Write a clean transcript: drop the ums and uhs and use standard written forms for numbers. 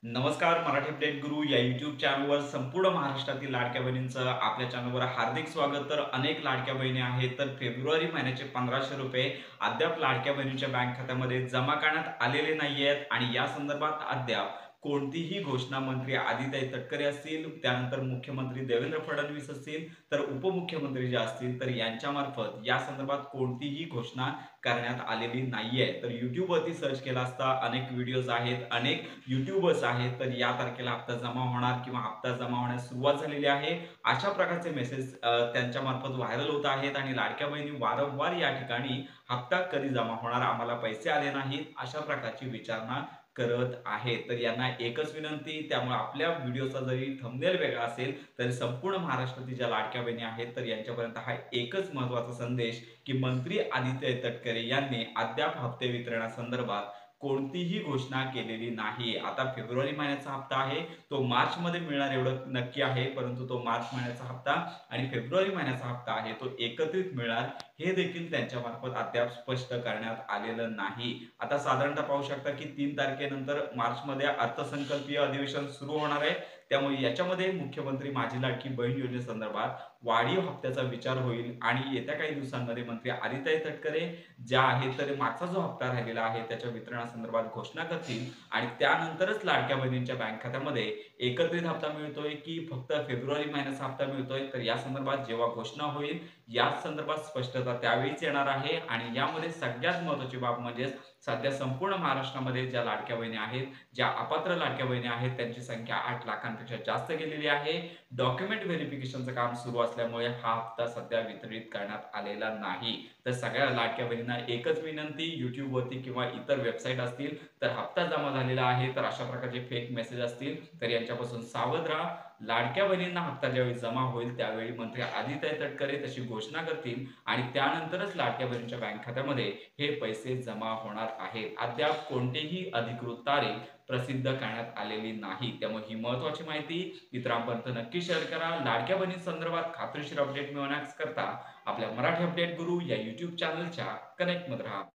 नमस्कार. मराठी अपडेट गुरु या YouTube चॅनलवर संपूर्ण महाराष्ट्रातील लाडक्या बहिणींचं आपल्या चॅनलवर हार्दिक स्वागत. तर अनेक लाडक्या बहिणी आहेत, तर फेब्रुवारी महिन्याचे ₹1500 अद्याप लाडक्या बहिणींच्या बँक खात्यामध्ये जमा करण्यात आलेले नाही आहेत आणि या संदर्भात अद्याप कोणतीही घोषणा मंत्री आदित्य तटकरे असतील, त्यानंतर मुख्यमंत्री देवेंद्र फडणवीस असतील, तर उपमुख्यमंत्री जे असतील, तर यांच्यामार्फत या संदर्भात कोणतीही घोषणा करण्यात आलेली नाहीये. तर YouTubeवरती सर्च केला असता अनेक व्हिडिओज आहेत, अनेक यूट्यूबर्स आहेत, तर या तारखेला हप्ता जमा होणार किंवा हप्ता जमा होण्यास सुरुवात झालेली आहे. अशा प्रकारचे मेसेज त्यांच्यामार्फत व्हायरल होत आहेत आणि लाडक्या बहिणी वारंवार या ठिकाणी हप्ता कधी जमा होणार, आम्हाला पैसे आले नाहीत, अशा प्रकारची विचारणा करत आहेत. तर यांना एकच विनंती, त्यामुळे आपल्या व्हिडिओचा जरी थंबनेल वेगळा असेल, तरी संपूर्ण महाराष्ट्रातील ज्या लाडक्या बहिणी आहेत, तर यांच्यापर्यंत हा एकच महत्त्वाचा संदेश की मंत्री आदित्य तटकरे यांनी अद्याप हप्ते वितरणासंदर्भात कोणतीही घोषणा केलेली नाही. आता फेब्रुवारी महिन्याचा हप्ता आहे, तो मार्चमध्ये मिळणार एवढं नक्की आहे, परंतु तो मार्च महिन्याचा हप्ता आणि फेब्रुवारी महिन्याचा हप्ता आहे, तो एकत्रित मिळणार हे देखील त्यांच्यामार्फत अद्याप स्पष्ट करण्यात आलेलं नाही. आता साधारणतः पाहू शकता की 3 तारखेनंतर मार्चमध्ये अर्थसंकल्पीय अधिवेशन सुरू होणार आहे. त्यामुळे याच्यामध्ये मुख्यमंत्री माझी लाडकी बहीण योजनेसंदर्भात वाढीव हप्त्याचा विचार होईल आणि येत्या काही दिवसांमध्ये मंत्री आदित्य तटकरे ज्या आहेत, तर मागचा जो हप्ता राहिलेला आहे त्याच्या वितरणासंदर्भात घोषणा करतील आणि त्यानंतरच लाडक्या बहिणींच्या बँक खात्यामध्ये एकत्रित हप्ता मिळतोय की फक्त फेब्रुवारी महिन्याचा हप्ता मिळतोय, तर या संदर्भात जेव्हा घोषणा होईल या संदर्भात स्पष्टता त्यावेळीच येणार आहे. आणि यामध्ये सगळ्यात महत्त्वाची बाब म्हणजे सध्या संपूर्ण महाराष्ट्रामध्ये ज्या लाडक्या बहिणी आहेत, ज्या अपात्र लाडक्या बहिणी आहेत, त्यांची संख्या 8 लाखांपेक्षा जास्त गेलेली आहे. डॉक्युमेंट व्हेरिफिकेशनचं काम सुरू असल्यामुळे हा हप्ता सध्या वितरित करण्यात आलेला नाही. तर सगळ्या लाडक्या बहिणींना एकच विनंती, YouTubeवरती किंवा इतर वेबसाईट असतील, तर हप्ता जमा झालेला आहे, तर अशा प्रकारचे फेक मेसेज असतील, तर यांच्यापासून सावध राहा. लाडक्या बहिणींना हप्ता ज्यावेळी जमा होईल, त्यावेळी मंत्री आदित्य तटकरे तशी घोषणा करतील आणि त्यानंतरच लाडक्या बहिणींच्या बँक खात्यामध्ये हे पैसे जमा होणार आहेत. अद्याप कोणतीही अधिकृत तारीख प्रसिद्ध करण्यात आलेली नाही. त्यामुळे ही महत्त्वाची माहिती इतरांपर्यंत नक्की शेअर करा. लाडक्या बहिणींसंदर्भात खात्रीशीर अपडेट मिळवण्याकरता आपल्या मराठी अपडेट गुरु या YouTube चॅनलच्या कनेक्टमध्ये राहा.